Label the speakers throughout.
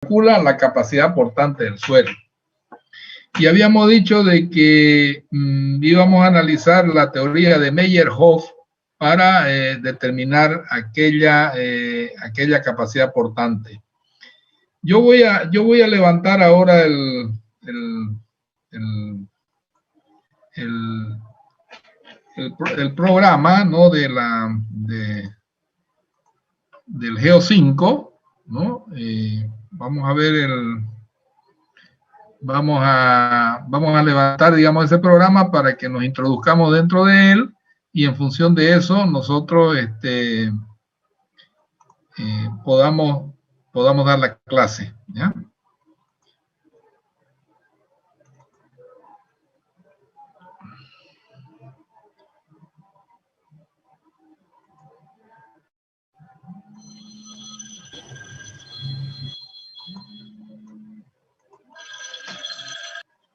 Speaker 1: calcula la capacidad portante del suelo. Y habíamos dicho de que íbamos a analizar la teoría de Meyerhoff para determinar aquella capacidad portante. Yo voy a levantar ahora el programa, ¿no? del Geo5, ¿no? Vamos a ver vamos a levantar, digamos, ese programa para que nos introduzcamos dentro de él, y en función de eso nosotros podamos dar la clase, ¿ya?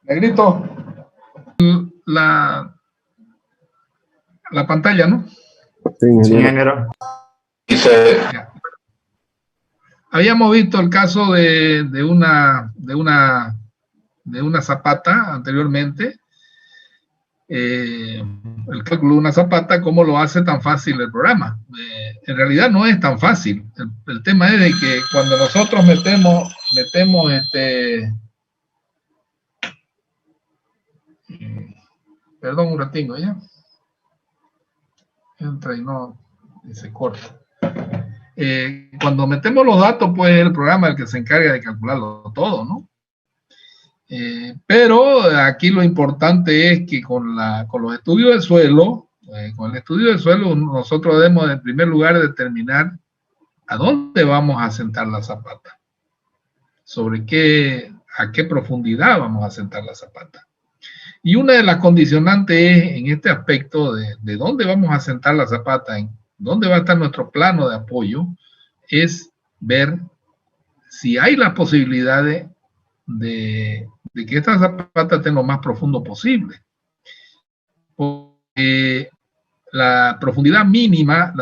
Speaker 1: Negrito, la pantalla, ¿no?
Speaker 2: Sí, ingeniero.
Speaker 1: Ya. Habíamos visto el caso de una zapata anteriormente, el cálculo de una zapata, cómo lo hace tan fácil el programa. En realidad no es tan fácil. El tema es de que cuando nosotros metemos perdón un ratingo, ¿ya? Entra y no, y se corta. Cuando metemos los datos, pues es el programa el que se encarga de calcularlo todo, ¿no? Pero aquí lo importante es que con los estudios del suelo, con el estudio del suelo, nosotros debemos en primer lugar determinar a dónde vamos a asentar la zapata, a qué profundidad vamos a asentar la zapata. Y una de las condicionantes es, en este aspecto de dónde vamos a asentar la zapata, en dónde va a estar nuestro plano de apoyo, es ver si hay las posibilidades de que esta zapata esté lo más profundo posible. Porque la profundidad mínima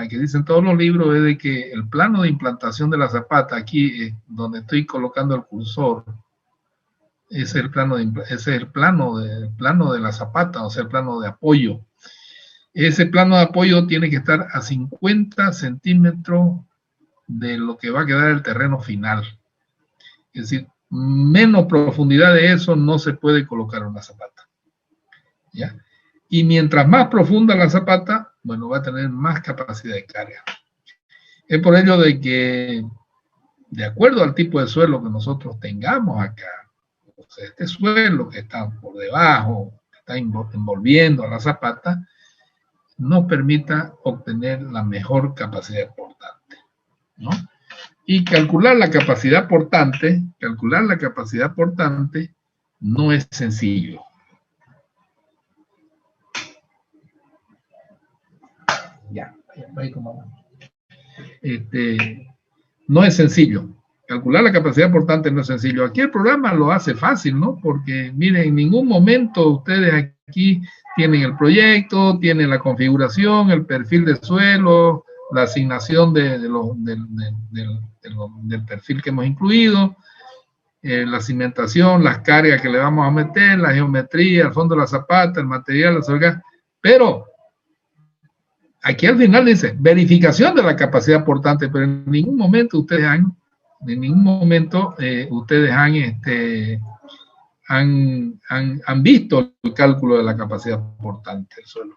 Speaker 1: que dicen todos los libros es de que el plano de implantación de la zapata, aquí donde estoy colocando el cursor, es el plano de la zapata, o sea, el plano de apoyo. Ese plano de apoyo tiene que estar a 50 centímetros de lo que va a quedar el terreno final. Es decir, menos profundidad de eso no se puede colocar una zapata, ¿ya? Y mientras más profunda la zapata, bueno, va a tener más capacidad de carga. Es por ello de que, de acuerdo al tipo de suelo que nosotros tengamos acá, o sea, este suelo que está por debajo, que está envolviendo a la zapata, nos permita obtener la mejor capacidad portante, ¿no? Y calcular la capacidad portante no es sencillo. No es sencillo. Calcular la capacidad portante no es sencillo. Aquí el programa lo hace fácil, ¿no? Porque, miren, en ningún momento ustedes aquí tienen el proyecto, tienen la configuración, el perfil de suelo, la asignación del perfil que hemos incluido, la cimentación, las cargas que le vamos a meter, la geometría, el fondo de la zapata, el material, la solga, pero aquí al final dice verificación de la capacidad portante, pero en ningún momento ustedes han visto el cálculo de la capacidad portante del suelo,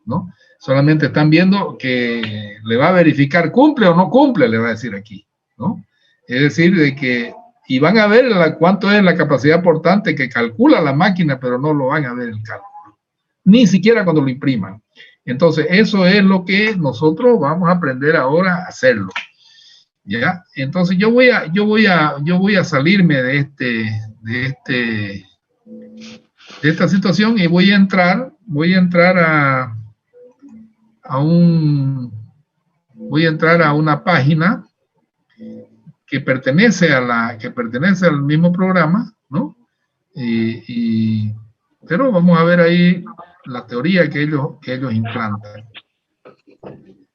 Speaker 1: ¿no? Solamente están viendo que le va a verificar, cumple o no cumple, le va a decir aquí, ¿no? Es decir, de que, y van a ver cuánto es la capacidad portante que calcula la máquina, pero no lo van a ver el cálculo, ni siquiera cuando lo impriman. Entonces, eso es lo que nosotros vamos a aprender ahora a hacerlo, ¿ya? Entonces, yo voy a salirme de esta situación y voy a entrar a una página que pertenece al mismo programa, ¿no? Pero vamos a ver ahí la teoría que ellos implantan,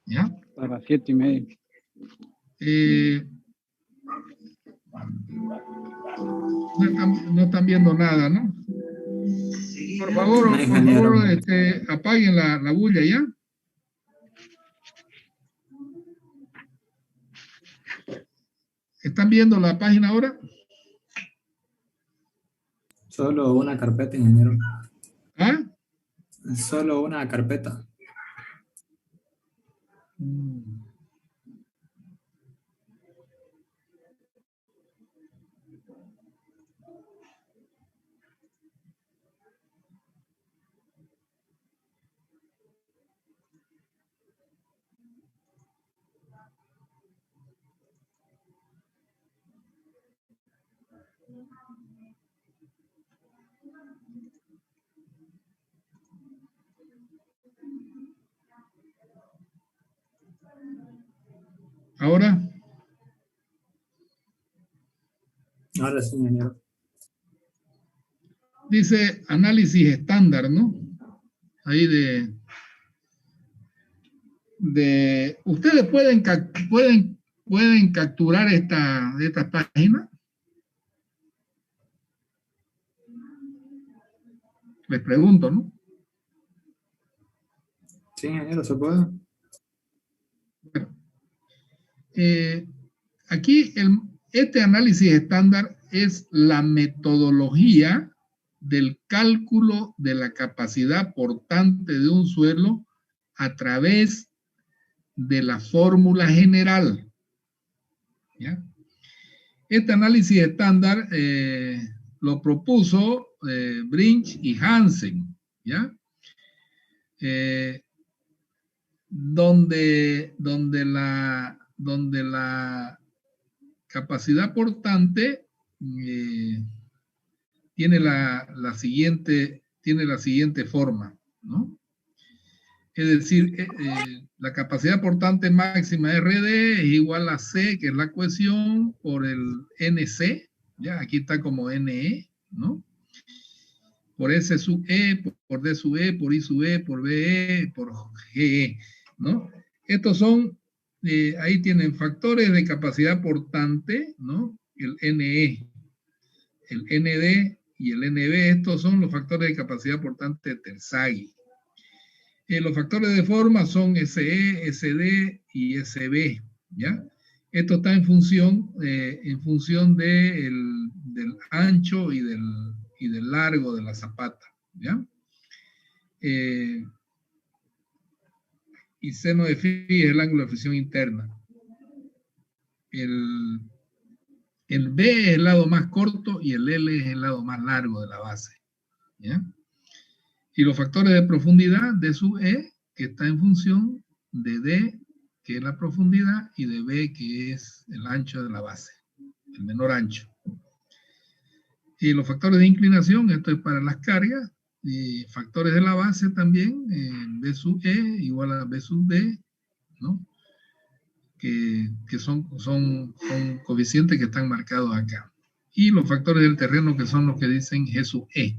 Speaker 1: ¿ya?
Speaker 3: A las 7:30.
Speaker 1: No están viendo nada, ¿no? Por favor, apaguen la bulla ya. ¿Están viendo la página ahora?
Speaker 2: Solo una carpeta, ingeniero.
Speaker 1: ¿Ah?
Speaker 2: Solo una carpeta.
Speaker 1: ¿Ahora?
Speaker 2: Ahora sí, ingeniero.
Speaker 1: Dice análisis estándar, ¿no? Ahí ustedes pueden capturar esta página. Les pregunto, ¿no?
Speaker 2: Sí, ingeniero, ¿se puede?
Speaker 1: Bueno, aquí este análisis estándar es la metodología del cálculo de la capacidad portante de un suelo a través de la fórmula general. ¿Ya? Este análisis estándar lo propuso Brinch y Hansen, ¿ya? Donde la capacidad portante tiene la siguiente forma, ¿no? Es decir, la capacidad portante máxima RD es igual a C, que es la cohesión, por el NC, ya aquí está como NE, ¿no? Por S sub E, por D sub E, por I sub E, por BE, por GE, ¿no? Estos son, ahí tienen factores de capacidad portante, ¿no? El NE, el ND y el NB, estos son los factores de capacidad portante de Terzaghi. Los factores de forma son SE, SD y SB, ¿ya? Esto está en función del ancho y del largo de la zapata, ¿ya? Y seno de phi es el ángulo de fricción interna. El B es el lado más corto y el L es el lado más largo de la base, ¿ya? Y los factores de profundidad, D sub E, que está en función de D, que es la profundidad, y de B, que es el ancho de la base, el menor ancho. Y los factores de inclinación, esto es para las cargas, y factores de la base también, B sub E igual a B sub D, ¿no? Que son coeficientes que están marcados acá. Y los factores del terreno, que son los que dicen G sub E.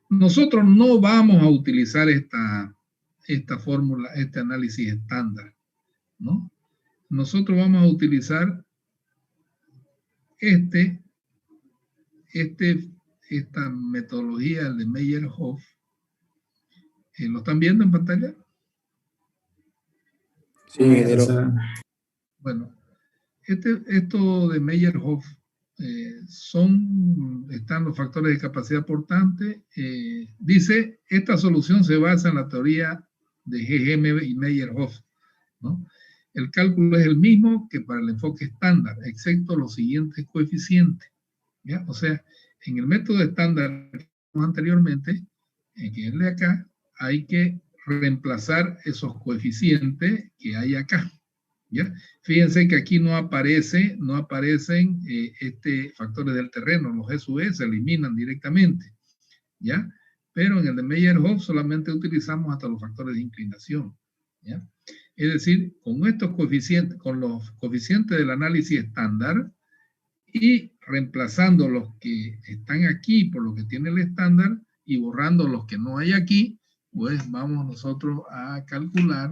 Speaker 1: Nosotros no vamos a utilizar esta fórmula, este análisis estándar, ¿no? Nosotros vamos a utilizar esta metodología de Meyerhof. ¿Lo están viendo en pantalla?
Speaker 2: Sí, ingeniero.
Speaker 1: Bueno, esto de Meyerhof están los factores de capacidad portante. Dice, esta solución se basa en la teoría de GGM y Meyerhof, ¿no? El cálculo es el mismo que para el enfoque estándar, excepto los siguientes coeficientes, ¿ya? O sea, en el método estándar que vimos anteriormente, que es de acá, hay que reemplazar esos coeficientes que hay acá, ¿ya? Fíjense que aquí no aparecen factores del terreno, los G sub E se eliminan directamente, ¿ya? Pero en el de Meyerhof solamente utilizamos hasta los factores de inclinación, ¿ya? Es decir, con estos coeficientes, con los coeficientes del análisis estándar y reemplazando los que están aquí por lo que tiene el estándar y borrando los que no hay aquí, pues vamos nosotros a calcular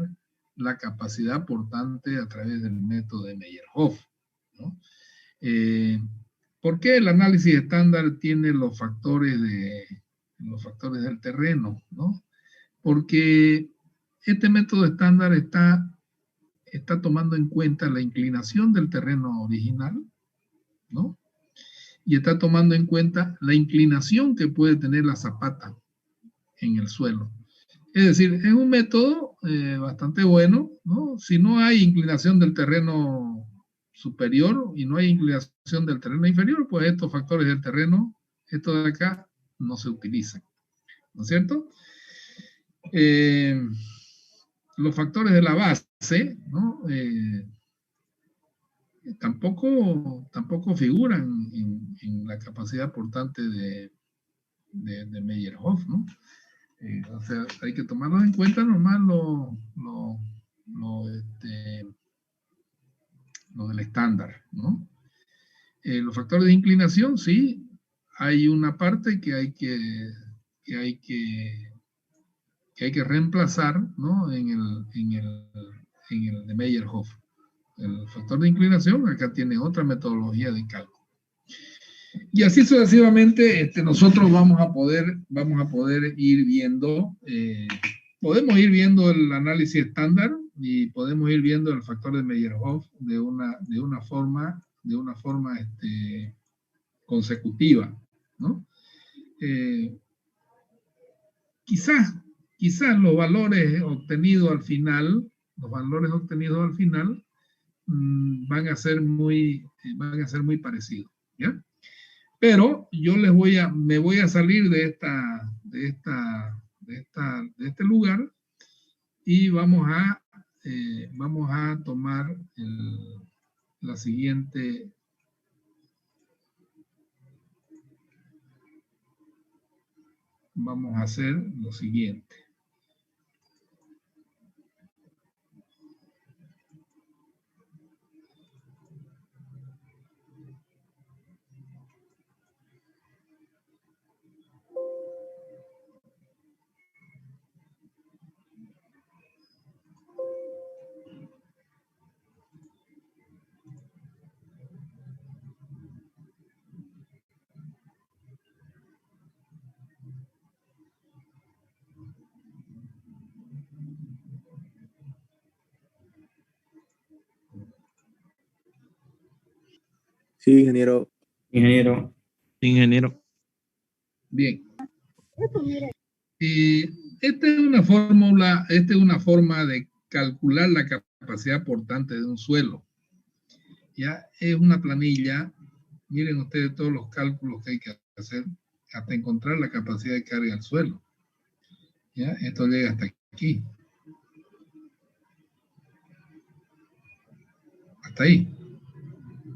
Speaker 1: la capacidad portante a través del método de Meyerhof, ¿no? ¿Por qué el análisis estándar tiene los factores del terreno, ¿no? Porque este método estándar está tomando en cuenta la inclinación del terreno original, ¿no? Y está tomando en cuenta la inclinación que puede tener la zapata en el suelo. Es decir, es un método bastante bueno, ¿no? Si no hay inclinación del terreno superior y no hay inclinación del terreno inferior, pues estos factores del terreno, estos de acá, no se utilizan, ¿no es cierto? Los factores de la base, ¿no? Tampoco figuran en la capacidad portante de Meyerhoff, ¿no? O sea, hay que tomarlos en cuenta nomás lo del estándar, ¿no? Los factores de inclinación, sí, hay una parte que hay que reemplazar, ¿no? En el de Meyerhoff. El factor de inclinación acá tiene otra metodología de cálculo. Y así sucesivamente, nosotros vamos a poder ir viendo, podemos ir viendo el análisis estándar y podemos ir viendo el factor de Meyerhoff de una forma consecutiva, ¿no? Quizás los valores obtenidos al final van a ser muy parecidos, ¿ya? Pero yo me voy a salir de este lugar y vamos a tomar la siguiente. Vamos a hacer lo siguiente.
Speaker 2: Sí, ingeniero.
Speaker 3: Ingeniero.
Speaker 1: Bien. Esta es una forma de calcular la capacidad portante de un suelo. Ya es una planilla. Miren ustedes todos los cálculos que hay que hacer hasta encontrar la capacidad de carga del suelo. ¿Ya? Esto llega hasta aquí. Hasta ahí.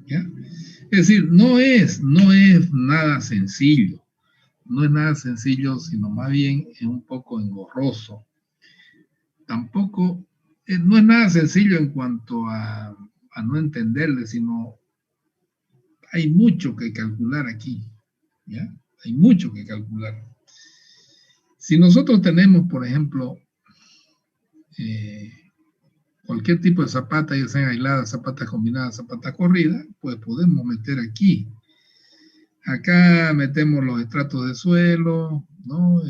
Speaker 1: ¿Ya? Es decir, no es nada sencillo. No es nada sencillo, sino más bien es un poco engorroso. Tampoco, no es nada sencillo en cuanto a no entenderle, sino hay mucho que calcular aquí. ¿Ya? Hay mucho que calcular. Si nosotros tenemos, por ejemplo, cualquier tipo de zapata, ya sean aisladas, zapatas combinadas, zapatas corridas, pues podemos meter aquí. Acá metemos los estratos de suelo, ¿no?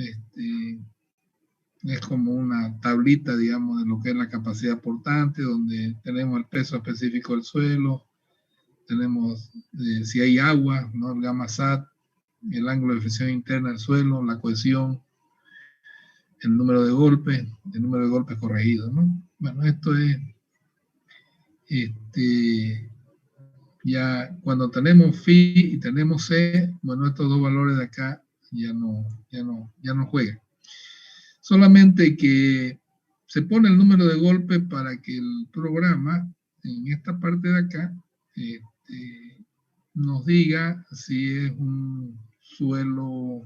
Speaker 1: Es como una tablita, digamos, de lo que es la capacidad portante, donde tenemos el peso específico del suelo, tenemos si hay agua, ¿no? El gamma SAT, el ángulo de fricción interna del suelo, la cohesión, el número de golpes corregidos, ¿no? Bueno, esto es ya cuando tenemos phi y tenemos c, bueno, estos dos valores de acá ya no juegan. Solamente que se pone el número de golpe para que el programa en esta parte de acá nos diga si es un suelo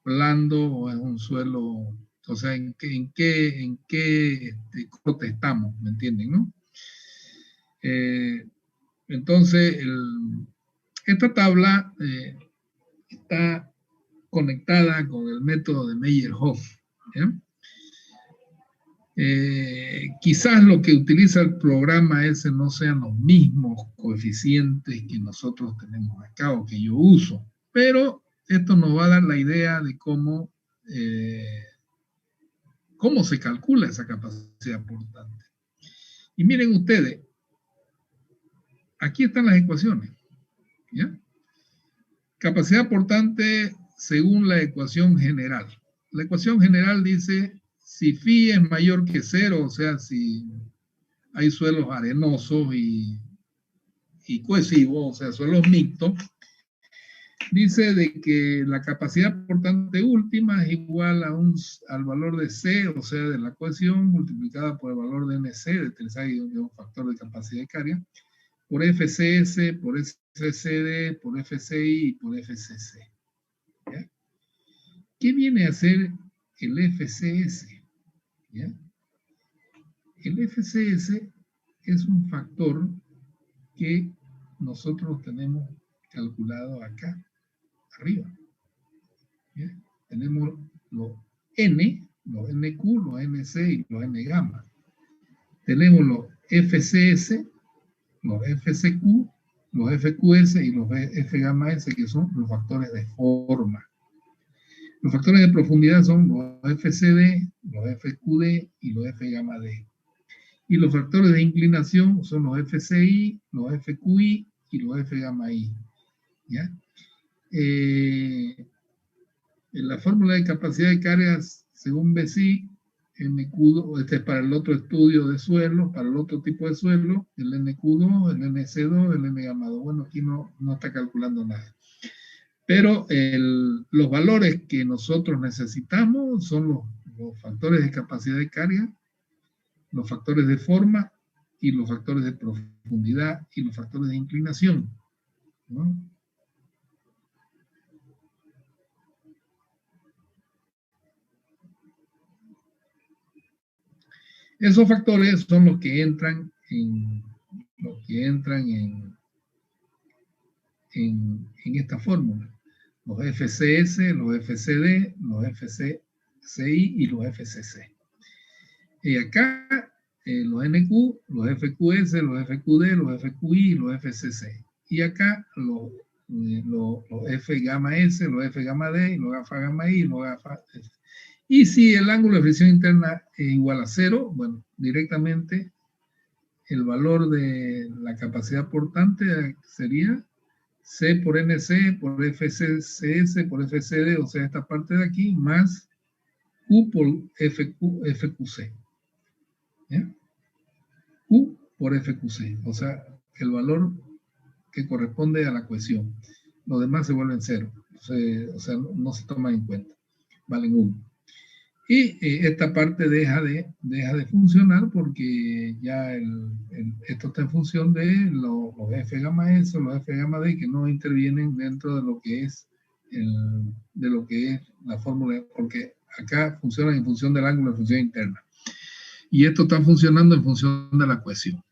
Speaker 1: blando o es un suelo, o sea, en qué corte estamos, ¿me entienden, no? Entonces, esta tabla está conectada con el método de Meyerhoff, ¿ya? Quizás lo que utiliza el programa ese no sean los mismos coeficientes que nosotros tenemos acá o que yo uso, pero esto nos va a dar la idea de cómo se calcula esa capacidad portante. Y miren ustedes, aquí están las ecuaciones, ¿ya? Capacidad portante según la ecuación general. La ecuación general dice, si phi es mayor que 0, o sea, si hay suelos arenosos y cohesivos, o sea, suelos mixtos, dice de que la capacidad portante última es igual al valor de C, o sea, de la cohesión, multiplicada por el valor de NC, de tensai, que es un factor de capacidad de carga, por FCS, por FCD, por FCI y por FCC. ¿Ya? ¿Qué viene a ser el FCS? ¿Ya? El FCS es un factor que nosotros tenemos calculado acá arriba. ¿Ya? Tenemos los N, los NQ, los NC y los N gamma. Tenemos los FCS, los FCQ, los FQS y los F gamma S, que son los factores de forma. Los factores de profundidad son los FCD, los FQD y los F gamma D. Y los factores de inclinación son los FCI, los FQI y los F gamma I. ¿Ya? En la fórmula de capacidad de cargas, según BSI, NQ2, este es para el otro estudio de suelo, para el otro tipo de suelo, el NQ2, el NC2, el N gamma 2. Bueno, aquí no está calculando nada. Pero los valores que nosotros necesitamos son los factores de capacidad de carga, los factores de forma y los factores de profundidad y los factores de inclinación, ¿no? Esos factores son los que entran en esta fórmula. Los FCS, los FCD, los FCI y los FCC. Y acá los NQ, los FQS, los FQD, los FQI y los FCC. Y acá los F gamma S, los F gamma D, y los alfa gamma I, y los alfa F. Y si el ángulo de fricción interna es igual a 0, bueno, directamente el valor de la capacidad portante sería C por NC, por FCS, por FCD, o sea, esta parte de aquí, más Q por FQC. ¿Ya? Q por FQC, o sea, el valor que corresponde a la cohesión. Los demás se vuelven 0, o sea, no se toman en cuenta, valen 1. Y esta parte deja de funcionar porque ya esto está en función de los F gamma S o los F gamma D que no intervienen dentro de lo que es la fórmula, porque acá funcionan en función del ángulo de fricción interna. Y esto está funcionando en función de la cohesión.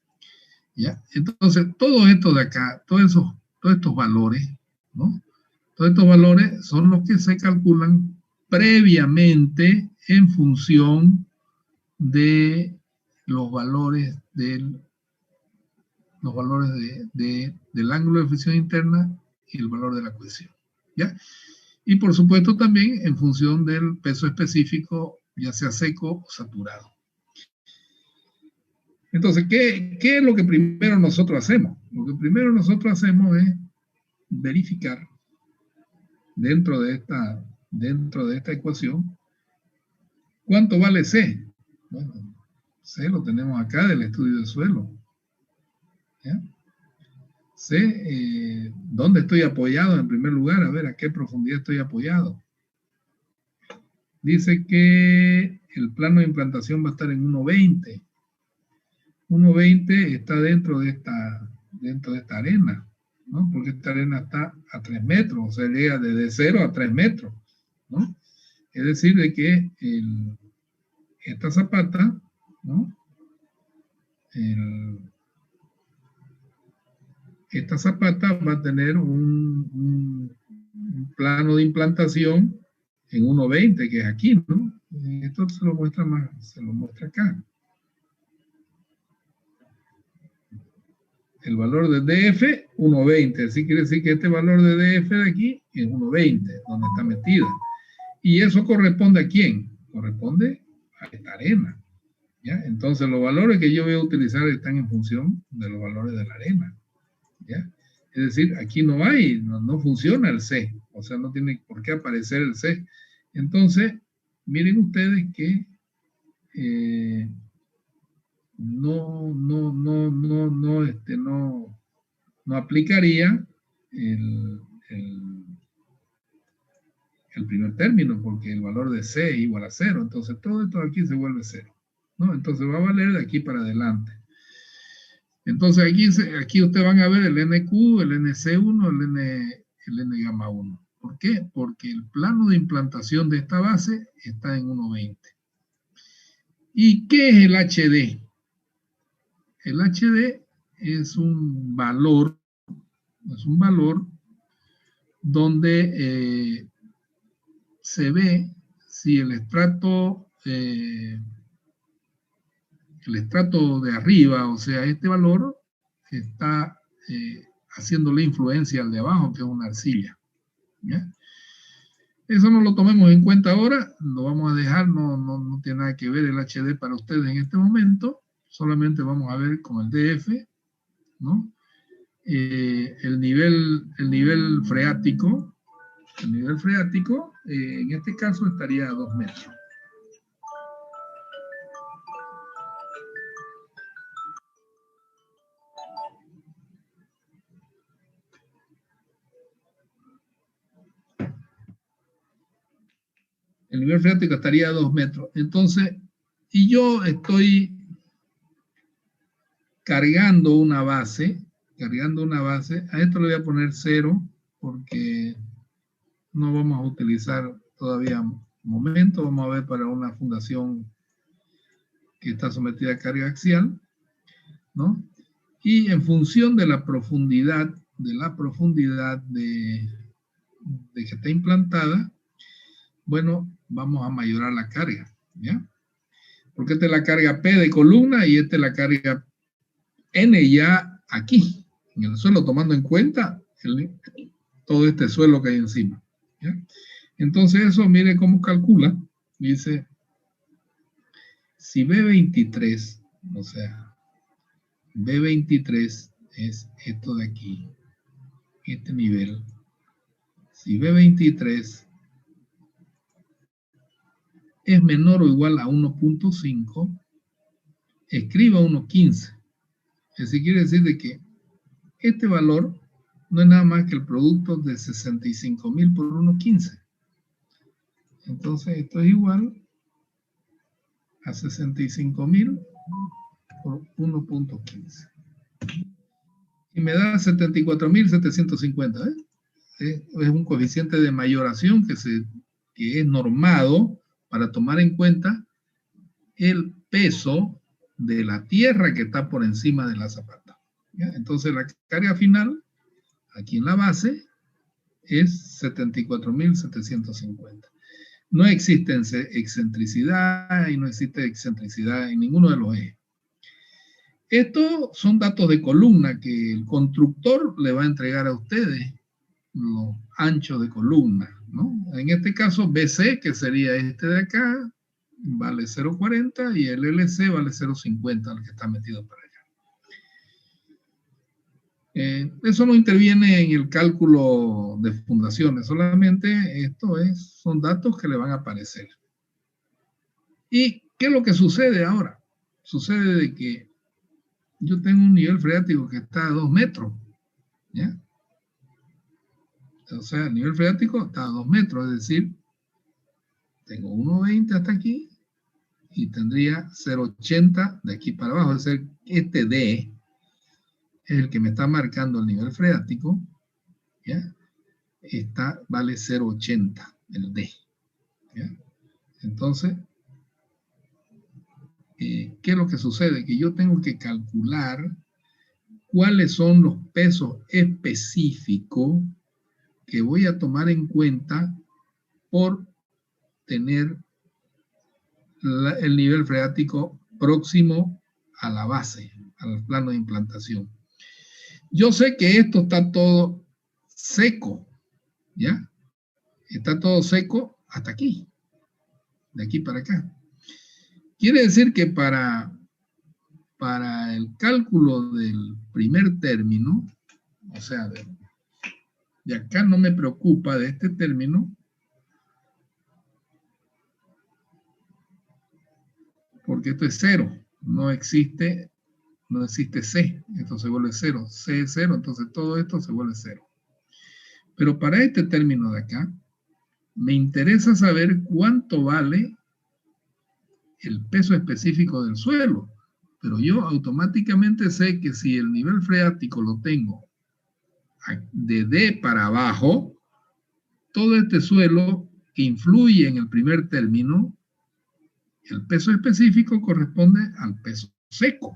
Speaker 1: ¿Ya? Entonces, todo esto de acá, todos estos valores, ¿no? Todos estos valores son los que se calculan previamente en función de los valores del ángulo de fricción interna y el valor de la cohesión. ¿Ya? Y por supuesto también en función del peso específico, ya sea seco o saturado. Entonces, ¿qué es lo que primero nosotros hacemos? Lo que primero nosotros hacemos es verificar dentro de esta ecuación ¿cuánto vale C? Bueno, C lo tenemos acá del estudio del suelo. ¿Ya? C, ¿dónde estoy apoyado en primer lugar? A ver, ¿a qué profundidad estoy apoyado? Dice que el plano de implantación va a estar en 1.20. 1.20 está dentro de esta arena, ¿no? Porque esta arena está a 3 metros, o sea, llega desde 0 a 3 metros, ¿no? Es decir, de que esta zapata, ¿no? Esta zapata va a tener un plano de implantación en 1.20, que es aquí, ¿no? Esto se lo muestra más, se lo muestra acá. El valor de DF, 1.20. Así quiere decir que este valor de DF de aquí es 1.20, donde está metida. ¿Y eso corresponde a quién? Corresponde a esta arena. ¿Ya? Entonces los valores que yo voy a utilizar están en función de los valores de la arena. ¿Ya? Es decir, aquí no hay, no funciona el C. O sea, no tiene por qué aparecer el C. Entonces, miren ustedes que no aplicaría el primer término, porque el valor de C es igual a 0. Entonces, todo esto aquí se vuelve 0. ¿No? Entonces, va a valer de aquí para adelante. Entonces, aquí ustedes van a ver el NQ, el NC1, el N gamma 1. ¿Por qué? Porque el plano de implantación de esta base está en 1.20. ¿Y qué es el HD? El HD es un valor donde se ve si el estrato de arriba, o sea, este valor está haciéndole influencia al de abajo, que es una arcilla. ¿Ya? Eso no lo tomemos en cuenta ahora, lo vamos a dejar, no tiene nada que ver el HD para ustedes en este momento, solamente vamos a ver con el DF, ¿no? El nivel freático, en este caso estaría a 2 metros. El nivel freático estaría a 2 metros. Entonces, y yo estoy cargando una base, a esto le voy a poner 0 porque no vamos a utilizar todavía momento, vamos a ver para una fundación que está sometida a carga axial, ¿no? Y en función de la profundidad de que está implantada, bueno, vamos a mayorar la carga, ¿ya? Porque esta es la carga P de columna y esta es la carga N ya aquí, en el suelo, tomando en cuenta todo este suelo que hay encima, ¿ya? Entonces eso, mire cómo calcula, dice, si B23, o sea, B23 es esto de aquí, este nivel, si B23 es menor o igual a 1.5, escriba 1.15. Eso quiere decir de que este valor no es nada más que el producto de 65.000 por 1.15. Entonces esto es igual a 65.000 por 1.15. Y me da 74.750. Es un coeficiente de mayoración que es normado para tomar en cuenta el peso de la tierra que está por encima de la zapata. ¿Ya? Entonces la carga final, aquí en la base, es 74.750. No existe excentricidad y no existe excentricidad en ninguno de los ejes. Estos son datos de columna que el constructor le va a entregar a ustedes, los anchos de columna, ¿no? En este caso, BC, que sería este de acá, vale 0.40 y el LC vale 0.50, el que está metido para allá. Eso no interviene en el cálculo de fundaciones, solamente son datos que le van a aparecer. ¿Y qué es lo que sucede ahora? Sucede de que yo tengo un nivel freático que está a 2 metros, ¿ya? O sea, el nivel freático está a 2 metros, es decir, tengo 1.20 hasta aquí y tendría 0.80 de aquí para abajo, es decir, este D es el que me está marcando el nivel freático, ¿ya? Vale 0.80 el D, ¿ya? Entonces, ¿qué es lo que sucede? Que yo tengo que calcular cuáles son los pesos específicos que voy a tomar en cuenta por tener el nivel freático próximo a la base, al plano de implantación. Yo sé que esto está todo seco, ¿ya? Está todo seco hasta aquí, de aquí para acá. Quiere decir que para el cálculo del primer término, o sea, de acá no me preocupa de este término, porque esto es cero, no existe C, esto se vuelve cero, C es cero, entonces todo esto se vuelve cero. Pero para este término de acá, me interesa saber cuánto vale el peso específico del suelo, pero yo automáticamente sé que si el nivel freático lo tengo de D para abajo, todo este suelo que influye en el primer término, el peso específico corresponde al peso seco,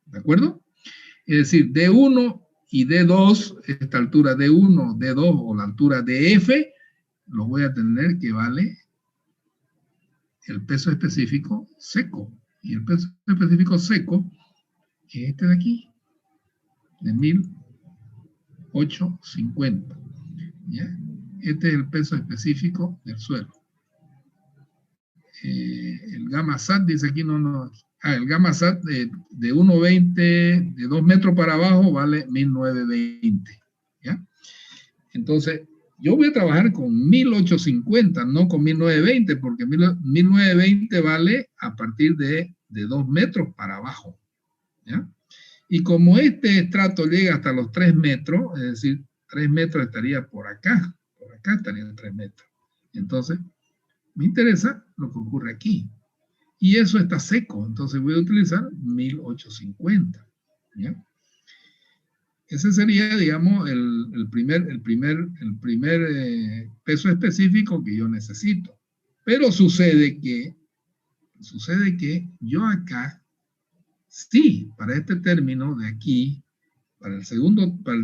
Speaker 1: ¿de acuerdo? Es decir, D1 y D2, esta altura D1, D2 o la altura DF, lo voy a tener que vale el peso específico seco. Y el peso específico seco es este de aquí, de 1850. ¿Ya? Este es el peso específico del suelo. El gamma SAT dice aquí, el gamma SAT de 1,20, de 2 metros para abajo vale 1920. ¿Ya? Entonces, yo voy a trabajar con 1850, no con 1920, porque 1920 vale a partir de 2 metros para abajo. ¿Ya? Y como este estrato llega hasta los 3 metros, es decir, 3 metros estaría por acá estarían 3 metros. Entonces, me interesa lo que ocurre aquí. Y eso está seco, entonces voy a utilizar 1850. ¿Ya? Ese sería, digamos, el primer peso específico que yo necesito. Pero sucede que yo acá, sí, para este término de aquí, para el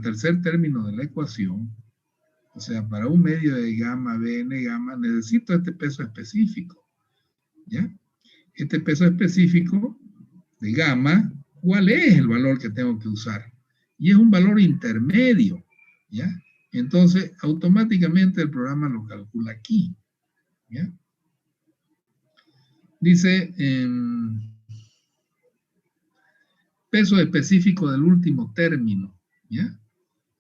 Speaker 1: tercer término de la ecuación, o sea, para un medio de gamma, BN gamma, necesito este peso específico, ¿ya? Este peso específico de gamma, ¿cuál es el valor que tengo que usar? Y es un valor intermedio, ¿ya? Entonces, automáticamente el programa lo calcula aquí, ¿ya? Dice, peso específico del último término, ¿ya?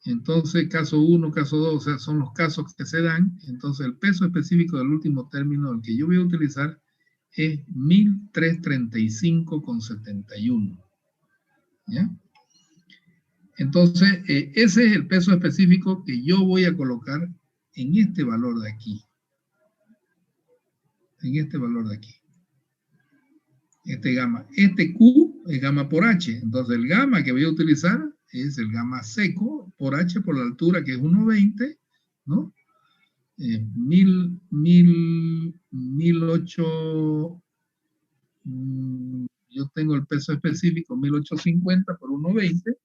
Speaker 1: Entonces, caso 1, caso 2, o sea, son los casos que se dan. Entonces, el peso específico del último término, el que yo voy a utilizar, es 1335,71. ¿Ya? Entonces, ese es el peso específico que yo voy a colocar en este valor de aquí. En este valor de aquí. Este gamma. Este Q es gamma por H. Entonces, el gamma que voy a utilizar es el gamma seco por H por la altura que es 1,20, ¿no? 1800, yo tengo el peso específico 1850 por 1,20.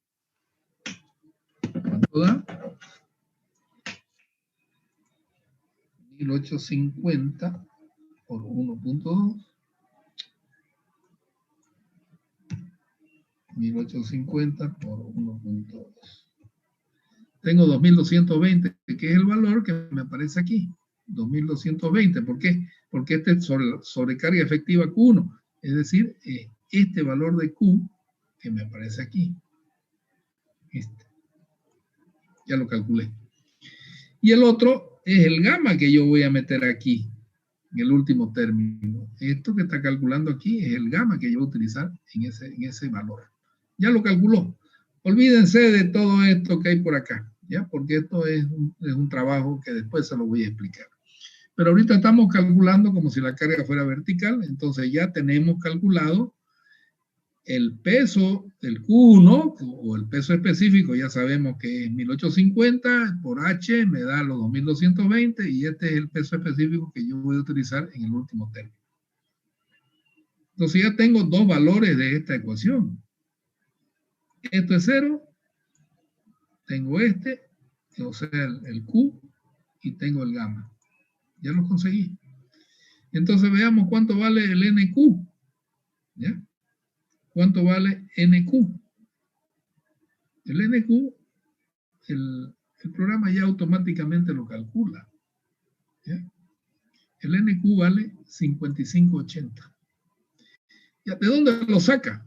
Speaker 1: ¿Cuánto da? 1850 por 1.2. 1850 por 1.2. Tengo 2220, que es el valor que me aparece aquí. 2220. ¿Por qué? Porque este es sobrecarga efectiva Q1. Es decir, este valor de Q que me aparece aquí. Este. Ya lo calculé. Y el otro es el gamma que yo voy a meter aquí, en el último término. Esto que está calculando aquí es el gamma que yo voy a utilizar en ese valor. Ya lo calculó. Olvídense de todo esto que hay por acá, ¿ya? Porque esto es un trabajo que después se lo voy a explicar. Pero ahorita estamos calculando como si la carga fuera vertical, entonces ya tenemos calculado el peso del Q1 o el peso específico, ya sabemos que es 1850 por H me da los 2220 y este es el peso específico que yo voy a utilizar en el último término. Entonces ya tengo dos valores de esta ecuación. Esto es 0, tengo este, o sea, el Q, y tengo el gamma. Ya lo conseguí. Entonces veamos cuánto vale el NQ. ¿Ya? ¿Cuánto vale NQ? El NQ, el programa ya automáticamente lo calcula. ¿Ya? El NQ vale 5580. ¿Ya? ¿De dónde lo saca?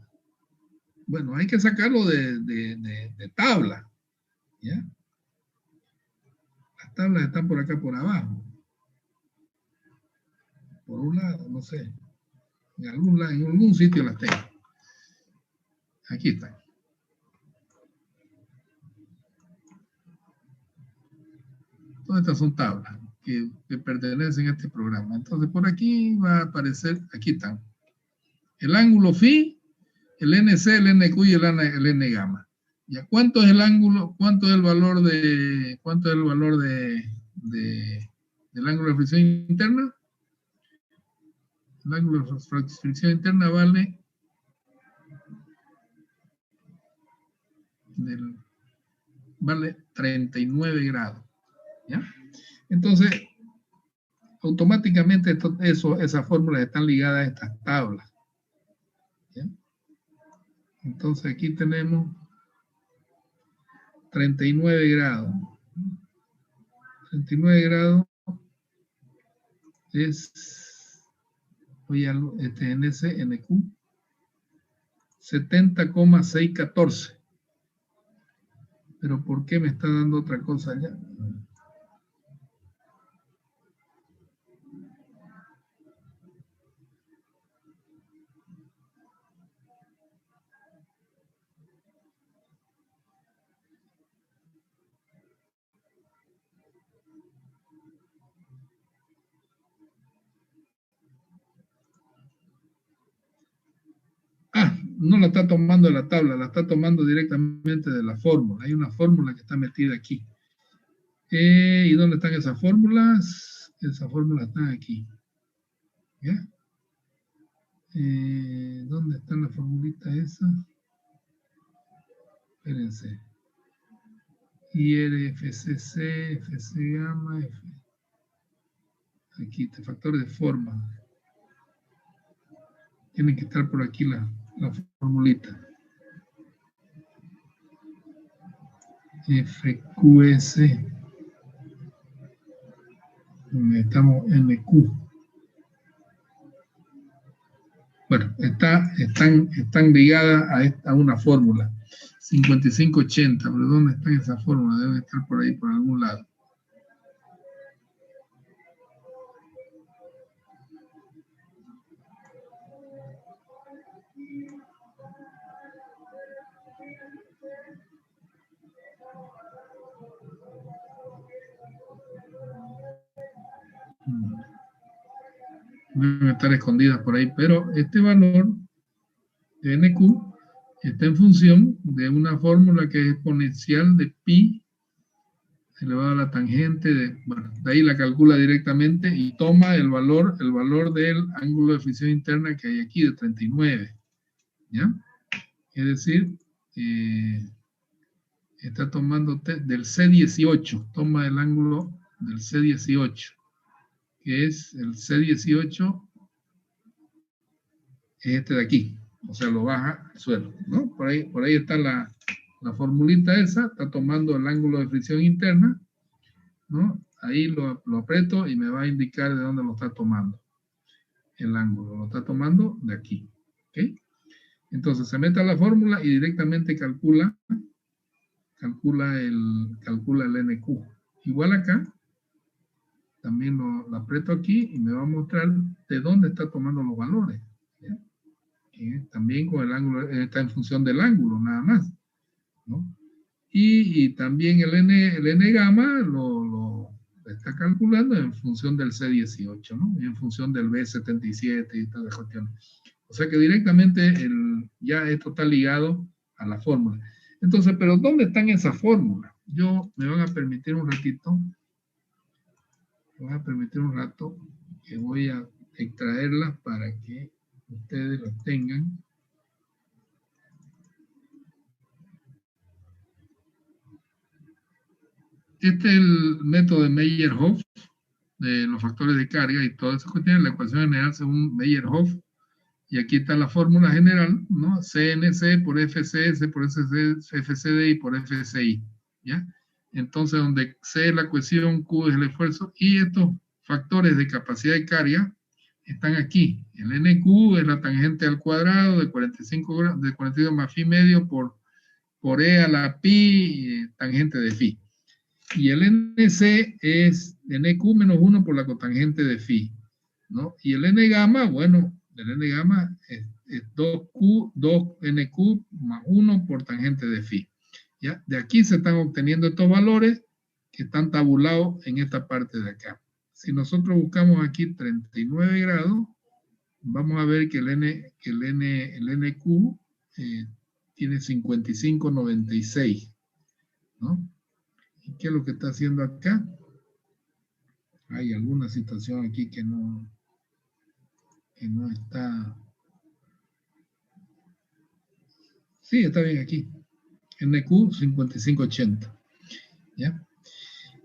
Speaker 1: Bueno, hay que sacarlo de tabla. ¿Ya? Las tablas están por acá por abajo. Por un lado, no sé. En algún sitio las tengo. Aquí están. Todas estas son tablas que pertenecen a este programa. Entonces, por aquí va a aparecer, aquí están. El ángulo phi, el NC, el NQ y el N gamma. ¿Ya cuánto es el ángulo? ¿Cuánto es el valor del ángulo de fricción interna? El ángulo de fricción interna vale 39 grados. ¿Ya? Entonces, automáticamente esas fórmulas están ligadas a estas tablas. ¿Ya? Entonces aquí tenemos 39 grados. 39 grados es, en ese NQ, 70,614. Pero ¿por qué me está dando otra cosa allá? No la está tomando de la tabla, la está tomando directamente de la fórmula. Hay una fórmula que está metida aquí. ¿Y dónde están esas fórmulas? Esas fórmulas están aquí. ¿Ya? ¿Dónde están las formulitas esas? Espérense. IR, FCC, FC gamma, aquí, factores de forma. Tienen que estar por aquí la formulita. FQS. Estamos NQ. Bueno, están ligadas a una fórmula. 5580, pero ¿dónde están esas fórmulas? Deben estar por ahí, por algún lado. Deben estar escondidas por ahí, pero este valor de NQ está en función de una fórmula que es exponencial de pi elevado a la tangente de ahí la calcula directamente y toma el valor del ángulo de fricción interna que hay aquí de 39, ¿ya? Es decir, está tomando del C18, toma el ángulo del C18, que es el C18, es este de aquí, o sea, lo baja al suelo, ¿no? Por ahí está la formulita esa, está tomando el ángulo de fricción interna, ¿no? Ahí lo aprieto y me va a indicar de dónde lo está tomando el ángulo, lo está tomando de aquí, ¿ok? Entonces se mete a la fórmula y directamente calcula el NQ. Igual acá, también lo aprieto aquí y me va a mostrar de dónde está tomando los valores. ¿Ya? También con el ángulo, está en función del ángulo, nada más, ¿no? Y también el N gamma lo está calculando en función del C18, ¿no? Y en función del B77 y todas las cuestiones. O sea que directamente ya esto está ligado a la fórmula. Entonces, ¿pero dónde están esas fórmulas? Me van a permitir un ratito, que voy a extraerlas para que ustedes las tengan. Este es el método de Meyerhoff, de los factores de carga y todas esas cuestiones, la ecuación general según Meyerhoff. Y aquí está la fórmula general, ¿no? CNC por FCS, por FCD y por FCI, ¿ya? Entonces, donde C es la cohesión, Q es el esfuerzo, y estos factores de capacidad de carga están aquí. El NQ es la tangente al cuadrado de 45 grados, de 42 más phi medio por E a la pi, tangente de phi. Y el NC es NQ menos 1 por la cotangente de phi, ¿no? Y el N gamma, bueno, el N gamma es 2Q, 2NQ más 1 por tangente de phi. ¿Ya? De aquí se están obteniendo estos valores que están tabulados en esta parte de acá. Si nosotros buscamos aquí 39 grados, vamos a ver que el NQ tiene 55,96, ¿no? ¿Y qué es lo que está haciendo acá? Hay alguna situación aquí que no está. Sí, está bien aquí. NQ 5580. ¿Ya?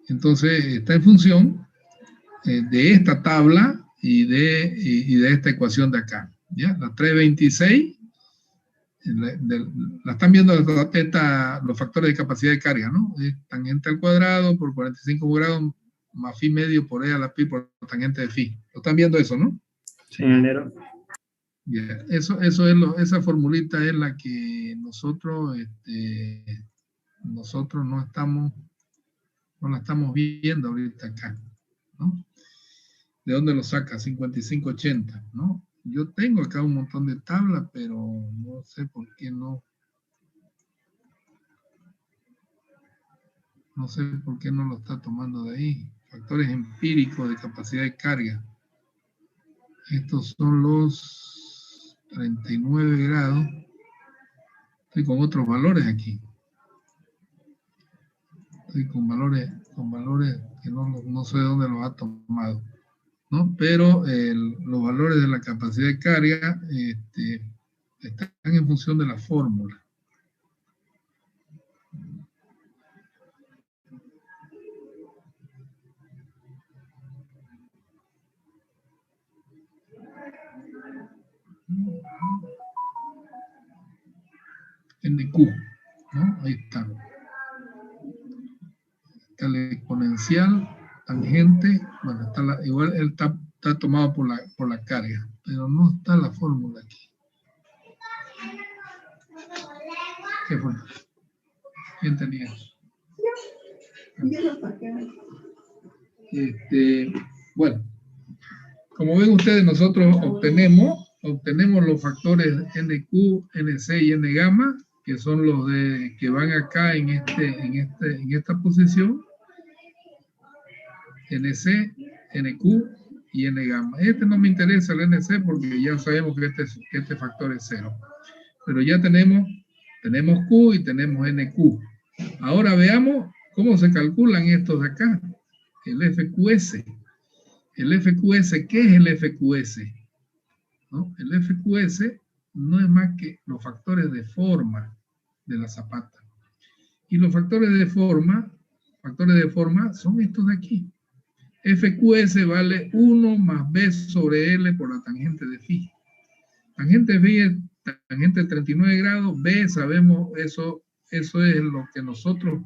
Speaker 1: Entonces está en función de esta tabla y de esta ecuación de acá. ¿Ya? La 326, la están viendo los factores de capacidad de carga, ¿no? Tangente al cuadrado por 45 grados más phi medio por E a la pi por tangente de phi. ¿Lo están viendo eso, no?
Speaker 2: Sí, ingeniero.
Speaker 1: Yeah. Esa formulita es la que nosotros no la estamos viendo ahorita acá, ¿no? ¿De dónde lo saca? 5580, ¿no? Yo tengo acá un montón de tablas, pero no sé por qué no sé por qué no lo está tomando de ahí. Factores empíricos de capacidad de carga. Estos son los 39 grados. Estoy con otros valores aquí. Estoy con valores que no sé de dónde los ha tomado, ¿no? Pero los valores de la capacidad de carga están en función de la fórmula. NQ, ¿no? Ahí está. Está el exponencial, tangente, bueno, igual él está tomado por la carga, pero no está la fórmula aquí. ¿Qué fue? ¿Quién tenía eso? Yo lo saqué. Bueno, como ven ustedes, nosotros obtenemos los factores NQ, NC y N gamma, que son los que van acá en esta posición, NC, NQ y N gamma. No me interesa el NC porque ya sabemos que este factor es 0. Pero ya tenemos Q y tenemos NQ. Ahora veamos cómo se calculan estos de acá. El FQS. El FQS, ¿qué es el FQS? ¿No? El FQS no es más que los factores de forma de la zapata. Y los factores de forma son estos de aquí. FQS vale 1 más B sobre L por la tangente de phi. Tangente de phi es tangente de 39 grados. B, sabemos, eso es lo que nosotros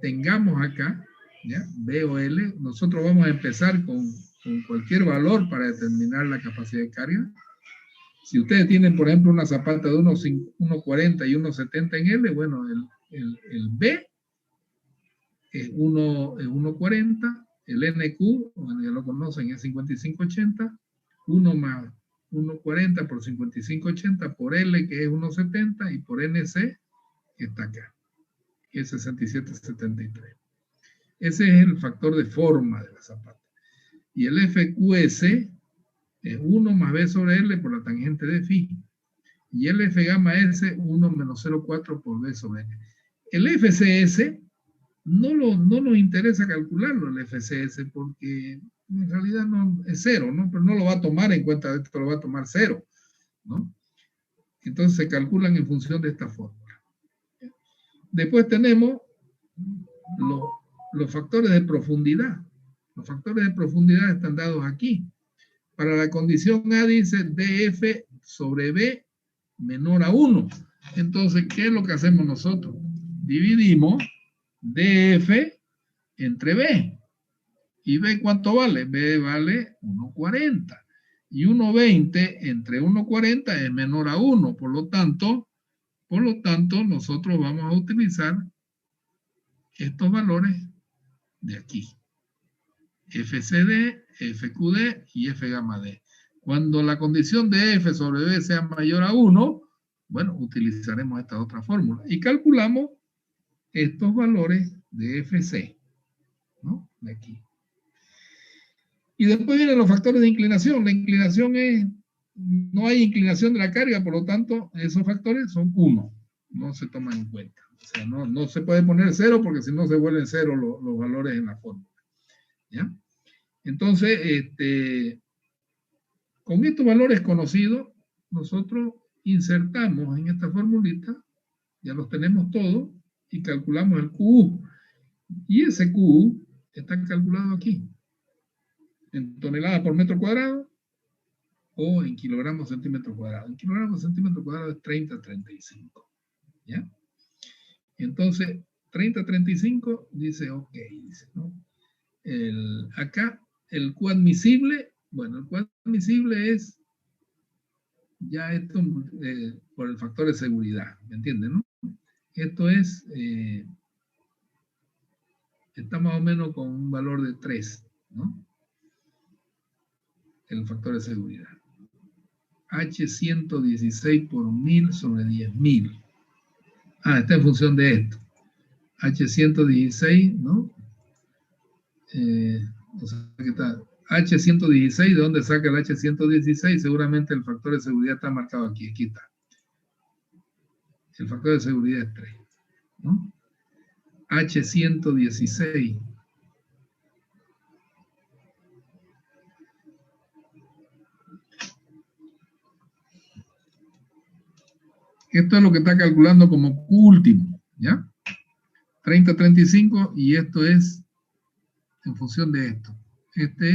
Speaker 1: tengamos acá, ¿ya? B o L. Nosotros vamos a empezar con cualquier valor para determinar la capacidad de carga. Si ustedes tienen, por ejemplo, una zapata de 1.40 y 1.70 en L, bueno, el B es 1.40, el NQ, bueno, ya lo conocen, es 5580, 1 más 1.40 por 5580 por L, que es 1.70, y por NC, que está acá, que es 6773. Ese es el factor de forma de la zapata. Y el FQS es 1 más B sobre L por la tangente de phi. Y el F gamma S, 1 menos 0,4 por B sobre L. El FCS no nos interesa calcularlo, el FCS, porque en realidad no es 0, ¿no? Pero no lo va a tomar en cuenta, esto lo va a tomar 0, ¿no? Entonces se calculan en función de esta fórmula. Después tenemos los factores de profundidad. Los factores de profundidad están dados aquí. Para la condición A dice DF sobre B menor a 1. Entonces, ¿qué es lo que hacemos nosotros? Dividimos DF entre B. ¿Y B cuánto vale? B vale 1,40. Y 1,20 entre 1,40 es menor a 1. Por lo tanto, nosotros vamos a utilizar estos valores de aquí. FCD, FQD y F gamma D. Cuando la condición de F sobre B sea mayor a 1, bueno, utilizaremos esta otra fórmula. Y calculamos estos valores de FC, ¿no? De aquí. Y después vienen los factores de inclinación. La inclinación es, no hay inclinación de la carga, por lo tanto, esos factores son 1. No se toman en cuenta. O sea, no se puede poner 0 porque si no se vuelven 0 los valores en la fórmula. ¿Ya? Entonces, con estos valores conocidos, nosotros insertamos en esta formulita, ya los tenemos todos, y calculamos el QU. Y ese QU está calculado aquí, en toneladas por metro cuadrado o en kilogramos centímetro cuadrado. En kilogramos centímetro cuadrado es 30-35. ¿Ya? Entonces, 30-35 dice ok, dice, ¿no? Acá, el Q admisible, bueno, el Q admisible es ya esto por el factor de seguridad, ¿me entienden, no? Esto es, está más o menos con un valor de 3, ¿no? El factor de seguridad. H116 por 1000 sobre 10.000. Está en función de esto. H116, ¿no? O sea, que está H116, ¿de dónde saca el H116? Seguramente el factor de seguridad está marcado aquí, aquí está. El factor de seguridad es 3, ¿no? H116. Esto es lo que está calculando como Q último, ¿ya? 30-35 y esto es en función de esto. Está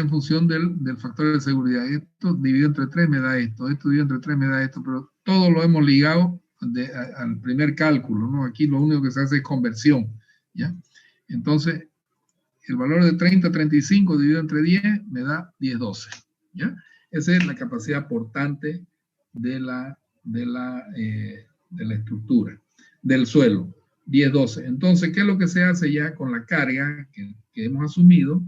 Speaker 1: en función del factor de seguridad. Esto dividido entre 3 me da esto, esto dividido entre 3 me da esto, pero todo lo hemos ligado al primer cálculo, ¿no? Aquí lo único que se hace es conversión, ¿ya? Entonces, el valor de 30-35 dividido entre 10 me da 10-12, ¿ya? Esa es la capacidad portante de la estructura, del suelo, 10-12. Entonces, ¿qué es lo que se hace ya con la carga que hemos asumido,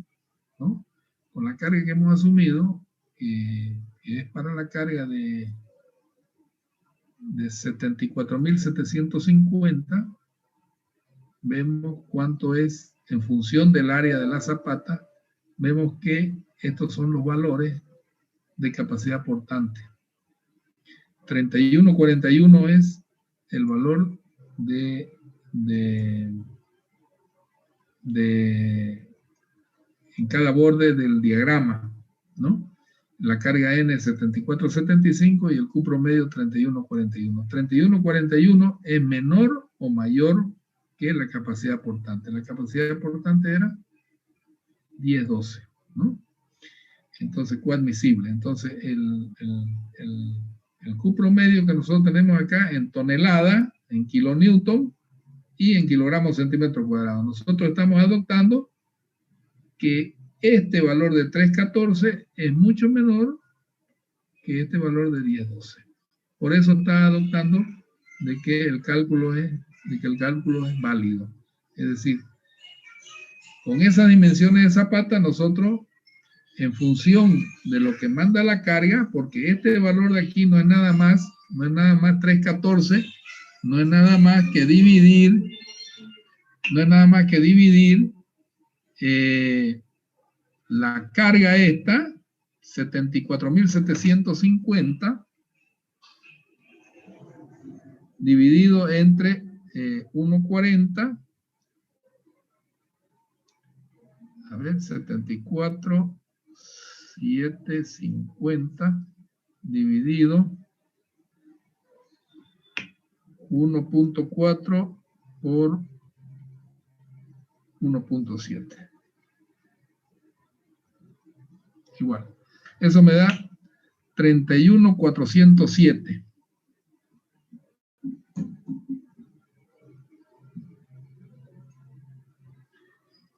Speaker 1: ¿no? Con la carga que hemos asumido, que es para la carga de 74.750, vemos cuánto es en función del área de la zapata, vemos que estos son los valores de capacidad portante. 3141 es el valor en cada borde del diagrama, ¿no? La carga N es 7475 y el Q promedio 3141. 3141 es menor o mayor que la capacidad portante. La capacidad portante era 10-12, ¿no? Entonces, Q admisible. Entonces, el Q promedio que nosotros tenemos acá en tonelada, en kilonewton y en kilogramos centímetro cuadrado. Nosotros estamos adoptando que este valor de 314 es mucho menor que este valor de 1012. Por eso está adoptando de que el cálculo es válido. Es decir, con esas dimensiones de zapata nosotros, en función de lo que manda la carga, porque este valor de aquí no es nada más 314, no es nada más que dividir la carga esta, 74.750, dividido entre 1,40, a ver, 74.750 dividido 1.4 por 1.7. Igual. Eso me da 31.407.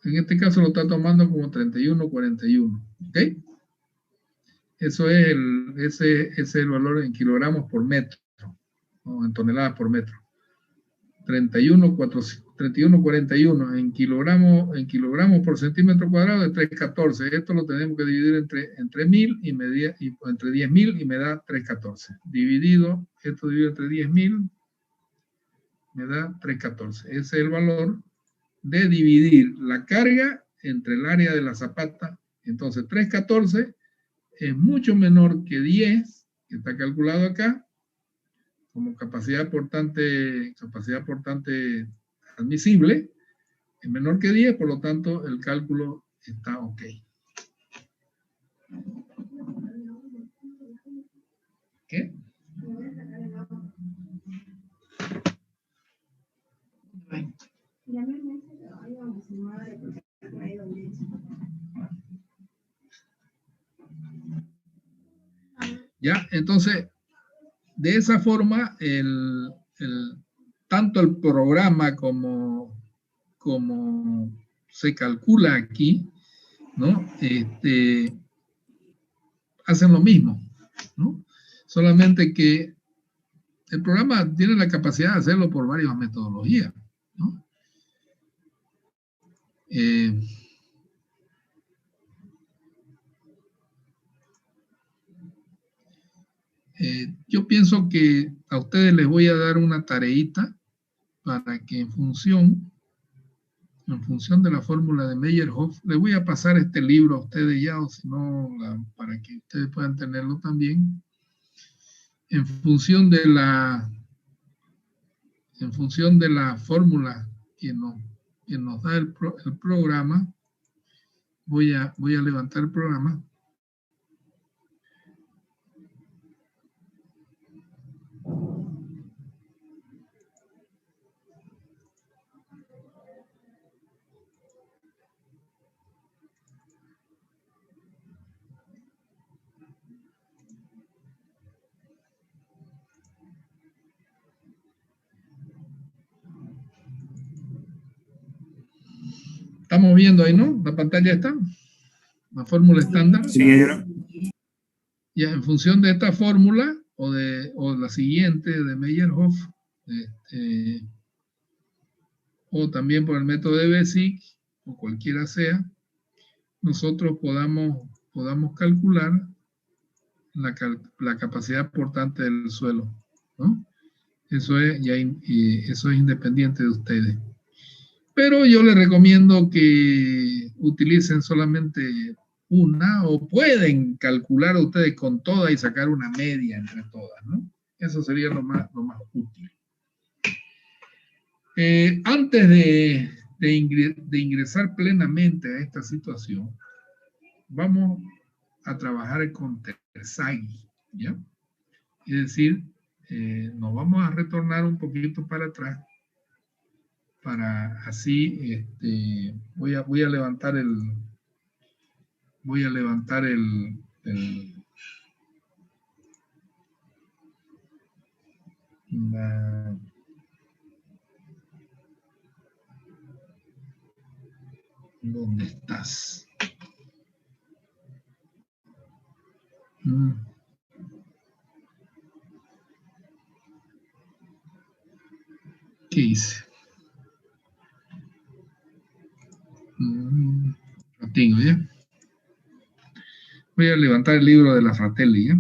Speaker 1: En este caso lo está tomando como 31.41. ¿Ok? Eso es ese es el valor en kilogramos por metro, o en toneladas por metro. 31.41 en kilogramos por centímetro cuadrado de 314. Esto lo tenemos que dividir entre 1000 y entre 10.000 y me da 314. Esto dividido entre 10.000 me da 314. Ese es el valor de dividir la carga entre el área de la zapata. Entonces 314 es mucho menor que 10, que está calculado acá, como capacidad portante admisible, es menor que 10, por lo tanto el cálculo está ok. ¿Qué? Ya, entonces, de esa forma, tanto el programa como se calcula aquí, ¿no? Hacen lo mismo, ¿no? Solamente que el programa tiene la capacidad de hacerlo por varias metodologías, ¿no? Yo pienso que a ustedes les voy a dar una tareita para que en función de la fórmula de Meyerhof, les voy a pasar este libro a ustedes ya, o si no, para que ustedes puedan tenerlo también. En función de la fórmula que nos da el programa, voy a levantar el programa. Estamos viendo ahí, ¿no? La pantalla está. La fórmula estándar.
Speaker 2: Sí, ingeniero.
Speaker 1: Ya, en función de esta fórmula o la siguiente de Meyerhof, o también por el método de Bessick, o cualquiera sea, nosotros podamos calcular la capacidad portante del suelo, ¿no? Eso es independiente de ustedes. Pero yo les recomiendo que utilicen solamente una, o pueden calcular ustedes con todas y sacar una media entre todas, ¿no? Eso sería lo más útil. Antes de ingresar plenamente a esta situación, vamos a trabajar con Terzaghi, ¿ya? Es decir, nos vamos a retornar un poquito para atrás para así, voy a levantar ¿dónde estás? ¿Qué hice? Lo tengo, ¿ya? Voy a levantar el libro de la Fratelli, ¿ya?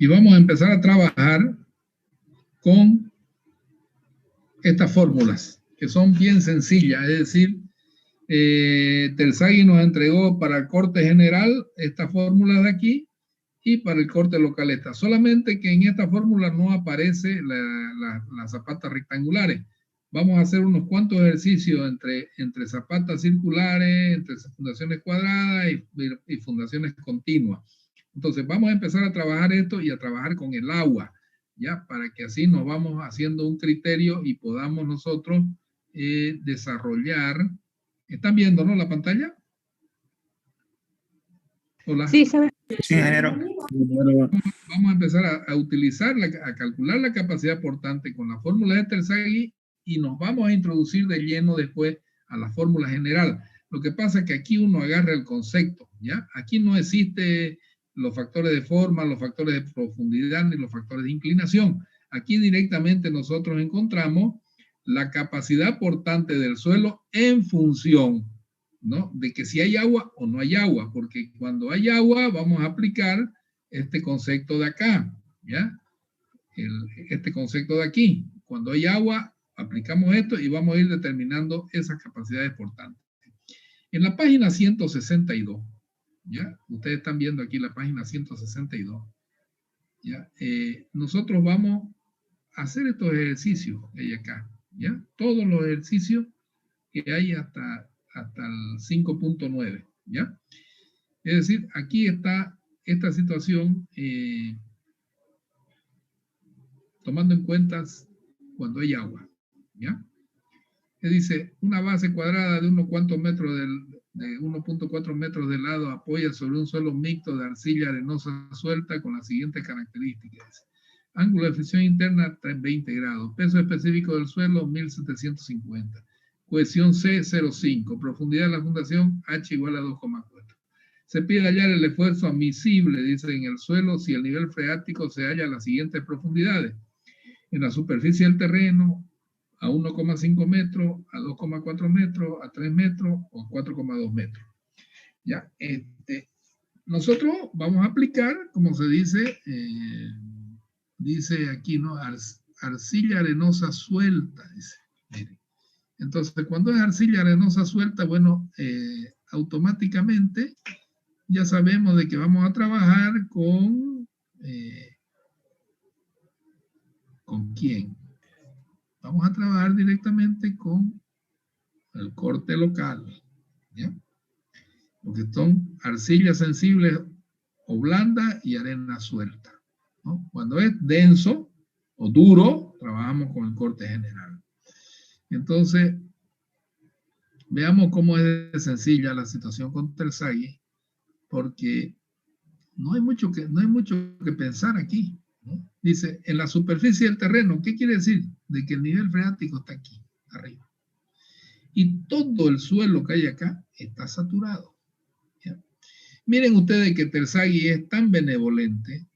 Speaker 1: Y vamos a empezar a trabajar con estas fórmulas, que son bien sencillas, es decir, Terzaghi nos entregó para el corte general estas fórmulas de aquí y para el corte local esta. Solamente que en esta fórmula no aparece las zapatas rectangulares. Vamos a hacer unos cuantos ejercicios entre zapatas circulares, entre fundaciones cuadradas y fundaciones continuas. Entonces vamos a empezar a trabajar esto y a trabajar con el agua, ¿ya? Para que así nos vamos haciendo un criterio y podamos nosotros desarrollar. ¿Están viendo, no, la pantalla? Hola.
Speaker 2: Sí, ingeniero.
Speaker 1: Vamos a empezar a utilizar, a calcular la capacidad portante con la fórmula de Terzaghi y nos vamos a introducir de lleno después a la fórmula general. Lo que pasa es que aquí uno agarra el concepto, ¿ya? Aquí no existe los factores de forma, los factores de profundidad, ni los factores de inclinación. Aquí directamente nosotros encontramos la capacidad portante del suelo en función, ¿no? De que si hay agua o no hay agua, porque cuando hay agua vamos a aplicar este concepto de acá, ¿ya? Este concepto de aquí. Cuando hay agua, aplicamos esto y vamos a ir determinando esas capacidades portantes. En la página 162, ¿ya? Ustedes están viendo aquí la página 162, ¿ya? Nosotros vamos a hacer estos ejercicios que hay acá, ¿ya? Todos los ejercicios que hay hasta el 5.9, ¿ya? Es decir, aquí está esta situación tomando en cuenta cuando hay agua, ¿ya? Que dice, una base cuadrada de 1.4 metros de lado apoya sobre un suelo mixto de arcilla arenosa suelta con las siguientes características. Ángulo de fricción interna 20 grados. Peso específico del suelo 1750. Cohesión C 0,5. Profundidad de la fundación H igual a 2,4. Se pide hallar el esfuerzo admisible, dice, en el suelo si el nivel freático se halla a las siguientes profundidades. En la superficie del terreno, a 1,5 metros, a 2,4 metros, a 3 metros o 4,2 metros. Ya, nosotros vamos a aplicar, como se dice, dice aquí, ¿no? Arcilla arenosa suelta, dice. Miren. Entonces, cuando es arcilla arenosa suelta, bueno, automáticamente ya sabemos de que vamos a trabajar ¿con quién? Vamos a trabajar directamente con el corte local, ¿ya? Porque son arcillas sensibles o blanda y arena suelta, ¿no? Cuando es denso o duro, trabajamos con el corte general. Entonces, veamos cómo es de sencilla la situación con Terzaghi, porque no hay mucho que pensar aquí, ¿no? Dice, en la superficie del terreno, ¿qué quiere decir? De que el nivel freático está aquí, arriba. Y todo el suelo que hay acá está saturado. ¿Ya? Miren ustedes que Terzaghi es tan benevolente,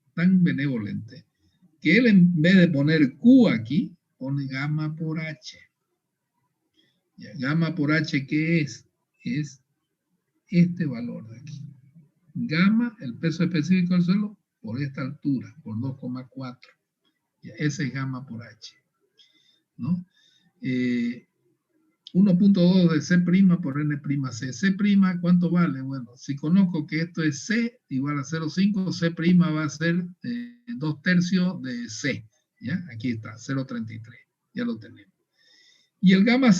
Speaker 1: que él en vez de poner Q aquí, pone gamma por H. ¿Ya? Gamma por H, ¿qué es? Es este valor de aquí. Gamma, el peso específico del suelo, por esta altura, por 2,4. Ese es gamma por H, ¿no? 1.2 de C' por N'C. C', ¿cuánto vale? Bueno, si conozco que esto es C igual a 0,5, C' va a ser 2/3 de C. ¿Ya? Aquí está, 0,33. Ya lo tenemos. Y el gamma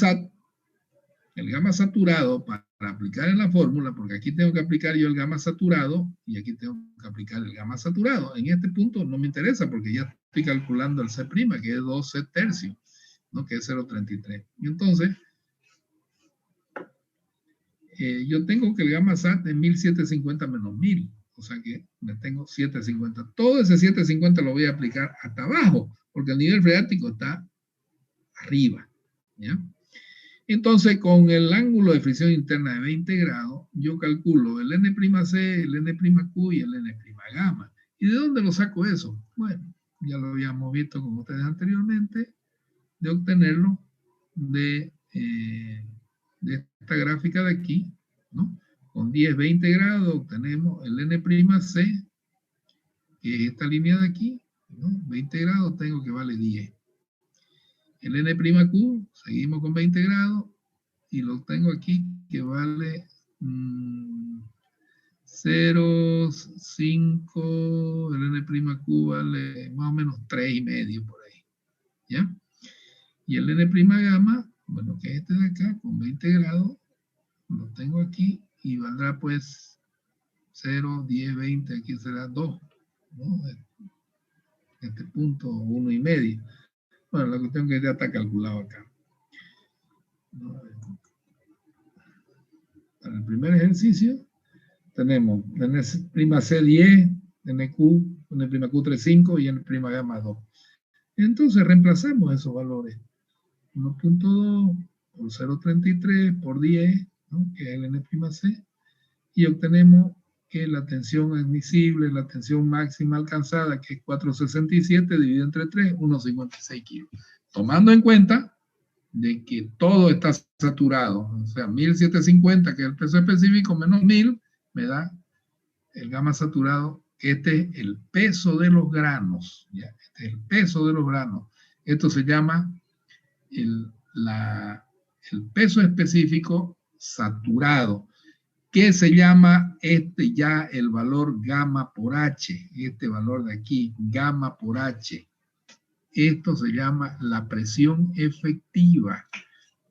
Speaker 1: saturado, para aplicar en la fórmula, porque aquí tengo que aplicar yo el gamma saturado y aquí tengo que aplicar el gamma saturado. En este punto no me interesa porque ya estoy calculando el C', que es 2/3, ¿no? Que es 0,33. Y entonces, yo tengo que el gamma SAT es 1750 menos 1000, o sea que me tengo 750. Todo ese 750 lo voy a aplicar hasta abajo, porque el nivel freático está arriba, ¿ya? Entonces, con el ángulo de fricción interna de 20 grados, yo calculo el N'C, el N'Q y el N' gamma. ¿Y de dónde lo saco eso? Bueno, ya lo habíamos visto con ustedes anteriormente, de obtenerlo de esta gráfica de aquí, ¿no? Con 10, 20 grados obtenemos el N'C, que es esta línea de aquí, ¿no? 20 grados tengo que vale 10. El N'Q, seguimos con 20 grados, y lo tengo aquí que vale 0,5, el N'Q vale más o menos 3,5 por ahí, ¿ya? Y el N' gamma, bueno, que es este de acá, con 20 grados, lo tengo aquí, y valdrá pues 0, 10, 20, aquí será 2, ¿no? Este punto, 1,5. Bueno, la cuestión que ya está calculado acá. Para el primer ejercicio tenemos N'C 10, NQ 3,5 y N' gamma 2. Entonces reemplazamos esos valores. 1.2 por 0.33 por 10, ¿no? Que es el N'C, y obtenemos que la tensión admisible, la tensión máxima alcanzada, que es 4,67 dividido entre 3, 1,56 kilos. Tomando en cuenta de que todo está saturado, o sea, 1.750, que es el peso específico, menos 1.000, me da el gamma saturado. Este es el peso de los granos, ¿ya? Este es el peso de los granos. Esto se llama el peso específico saturado, que se llama ya el valor gamma por H, este valor de aquí, gamma por H. Esto se llama la presión efectiva.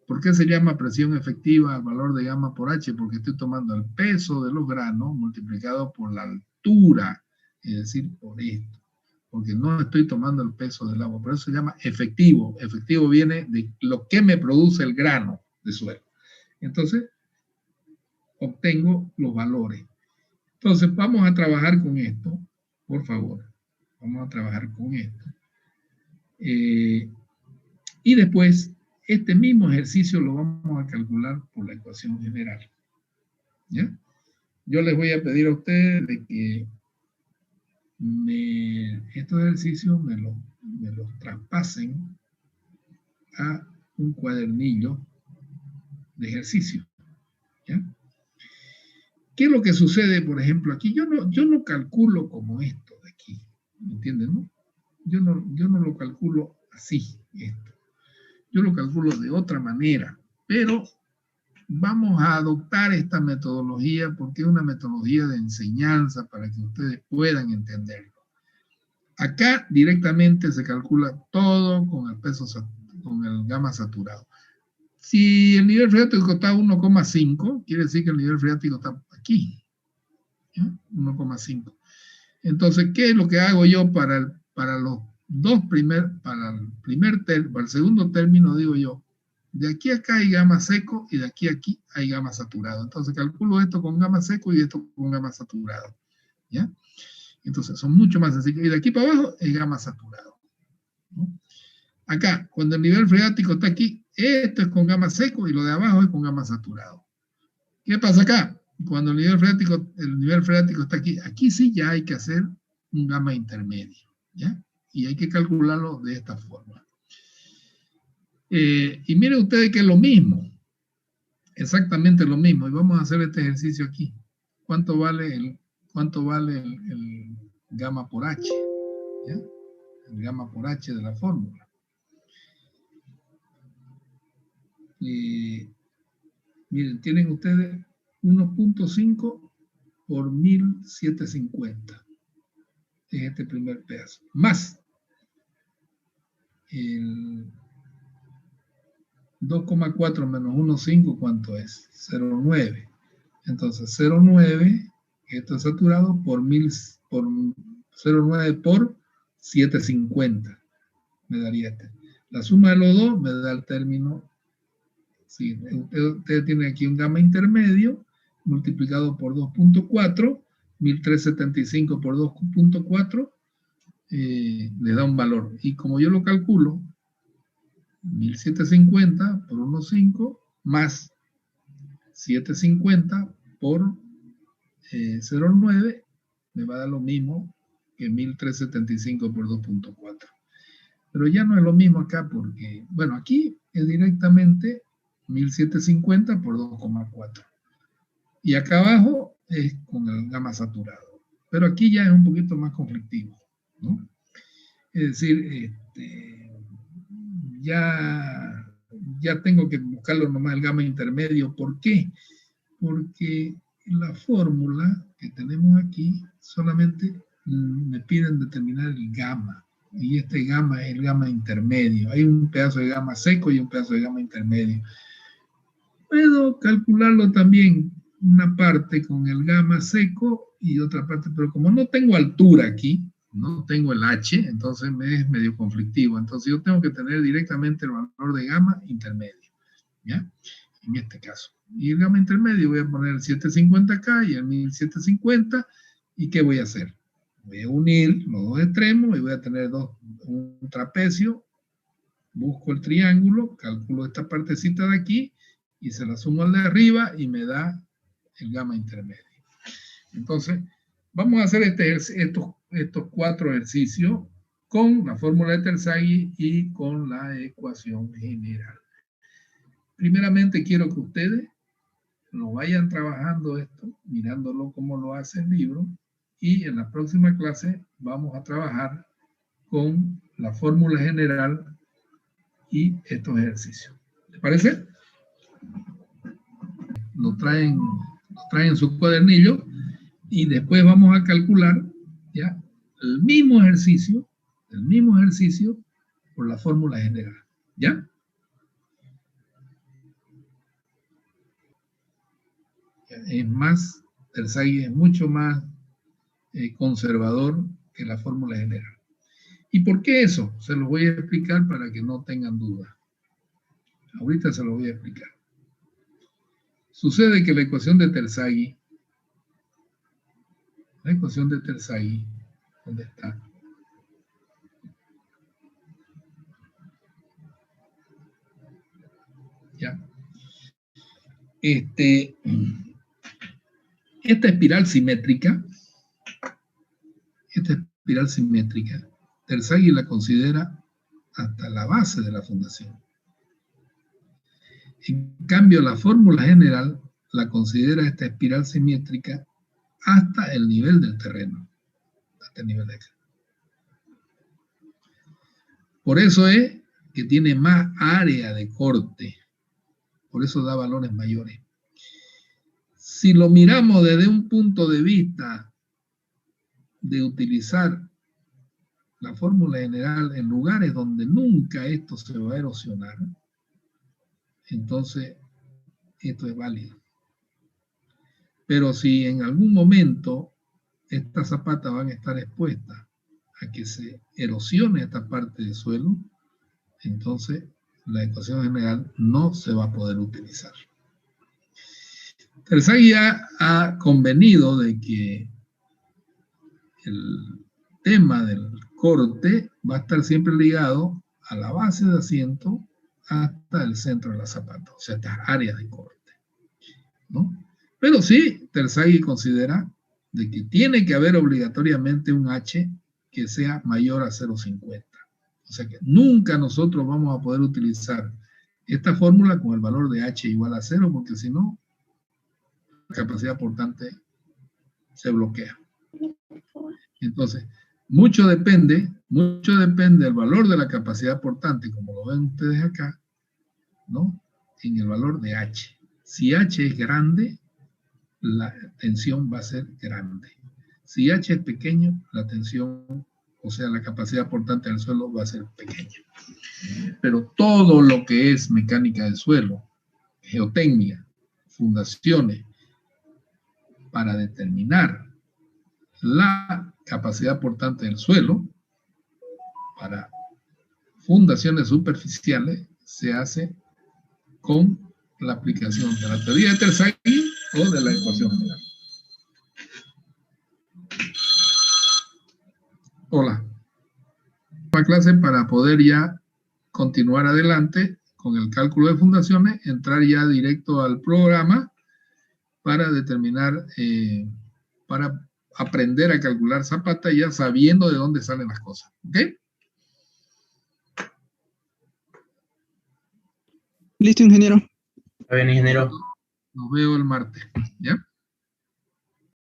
Speaker 1: ¿Por qué se llama presión efectiva al valor de gamma por H? Porque estoy tomando el peso de los granos multiplicado por la altura, es decir, por esto. Porque no estoy tomando el peso del agua, por eso se llama efectivo. Efectivo viene de lo que me produce el grano de suelo. Entonces, obtengo los valores. Entonces, vamos a trabajar con esto, por favor. Vamos a trabajar con esto. Y después, este mismo ejercicio lo vamos a calcular por la ecuación general. ¿Ya? Yo les voy a pedir a ustedes de que estos ejercicios me los traspasen a un cuadernillo de ejercicio. ¿Ya? ¿Qué es lo que sucede, por ejemplo, aquí? Yo no calculo como esto de aquí, ¿me entienden, no? Yo no lo calculo así, esto. Yo lo calculo de otra manera, pero vamos a adoptar esta metodología porque es una metodología de enseñanza para que ustedes puedan entenderlo. Acá directamente se calcula todo con el peso, con el gamma saturado. Si el nivel freático está 1,5, quiere decir que el nivel freático está aquí, 1,5. Entonces, ¿qué es lo que hago yo para el segundo término? Digo yo, de aquí a acá hay gamma seco y de aquí a aquí hay gamma saturado. Entonces calculo esto con gamma seco y esto con gamma saturado, ¿ya? Entonces son mucho más sencillos. Y de aquí para abajo es gamma saturado, ¿no? Acá, cuando el nivel freático está aquí, esto es con gamma seco y lo de abajo es con gamma saturado. ¿Qué pasa acá? Cuando el nivel freático está aquí, aquí sí ya hay que hacer un gamma intermedio, ¿ya? Y hay que calcularlo de esta forma. Y miren ustedes que es lo mismo, exactamente lo mismo. Y vamos a hacer este ejercicio aquí. ¿Cuánto vale el gamma por H? ¿Ya? El gamma por H de la fórmula. Miren, tienen ustedes 1.5 por 1.750. Es este primer pedazo. Más el 2,4 menos 1,5, ¿cuánto es? 0,9. Entonces, 0,9, esto es saturado por 0,9 por 750. Me daría este. La suma de los dos me da el término. Sí, ustedes tienen aquí un gamma intermedio multiplicado por 2.4, 1.375 por 2.4, le da un valor. Y como yo lo calculo, 1.750 por 1,5 más 750 por 0,9 me va a dar lo mismo que 1.375 por 2.4. Pero ya no es lo mismo acá porque, bueno, aquí es directamente 1.750 por 2,4. Y acá abajo es con el gamma saturado. Pero aquí ya es un poquito más conflictivo, ¿no? Es decir, ya tengo que buscarlo nomás el gamma intermedio. ¿Por qué? Porque la fórmula que tenemos aquí solamente me piden determinar el gamma. Y este gamma es el gamma intermedio. Hay un pedazo de gamma seco y un pedazo de gamma intermedio. Puedo calcularlo también una parte con el gamma seco y otra parte, pero como no tengo altura aquí, no tengo el H, entonces me es medio conflictivo. Entonces yo tengo que tener directamente el valor de gamma intermedio, ¿ya? En este caso. Y el gamma intermedio voy a poner el 750 acá y el 1750. ¿Y qué voy a hacer? Voy a unir los dos extremos y voy a tener un trapecio. Busco el triángulo, calculo esta partecita de aquí y se la sumo al de arriba y me da el gamma intermedio. Entonces, vamos a hacer estos 4 ejercicios con la fórmula de Terzaghi y con la ecuación general. Primeramente, quiero que ustedes lo vayan trabajando esto, mirándolo como lo hace el libro, y en la próxima clase vamos a trabajar con la fórmula general y estos ejercicios. ¿Les parece? Lo traen en su cuadernillo y después vamos a calcular ya el mismo ejercicio por la fórmula general. ¿Ya? Es más, Terzaghi es mucho más conservador que la fórmula general. ¿Y por qué eso? Se lo voy a explicar para que no tengan duda. Ahorita se lo voy a explicar. Sucede que la ecuación de Terzaghi, ¿dónde está? Ya. Esta espiral simétrica, Terzaghi la considera hasta la base de la fundación. En cambio, la fórmula general la considera esta espiral simétrica hasta el nivel del terreno, hasta el nivel de acá. Por eso es que tiene más área de corte, por eso da valores mayores. Si lo miramos desde un punto de vista de utilizar la fórmula general en lugares donde nunca esto se va a erosionar, entonces esto es válido. Pero si en algún momento estas zapatas van a estar expuestas a que se erosione esta parte del suelo, entonces la ecuación general no se va a poder utilizar. Terzaghi ha convenido de que el tema del corte va a estar siempre ligado a la base de asiento hasta el centro de la zapata, o sea, estas áreas de corte, ¿no? Pero sí, Terzaghi considera de que tiene que haber obligatoriamente un H que sea mayor a 0,50. O sea que nunca nosotros vamos a poder utilizar esta fórmula con el valor de H igual a 0, porque si no, la capacidad portante se bloquea. Entonces, mucho depende del valor de la capacidad portante, como lo ven ustedes acá, ¿no? En el valor de H. Si H es grande, la tensión va a ser grande. Si H es pequeño, la tensión, o sea, la capacidad portante del suelo va a ser pequeña. Pero todo lo que es mecánica del suelo, geotécnica, fundaciones, para determinar la capacidad portante del suelo, para fundaciones superficiales, se hace con la aplicación de la teoría de Terzaghi o de la ecuación general. Hola. Una clase para poder ya continuar adelante con el cálculo de fundaciones, entrar ya directo al programa para determinar, para aprender a calcular zapata ya sabiendo de dónde salen las cosas. ¿Ok?
Speaker 3: Listo, ingeniero.
Speaker 4: Está bien, ingeniero.
Speaker 1: Nos veo el martes. ¿Ya?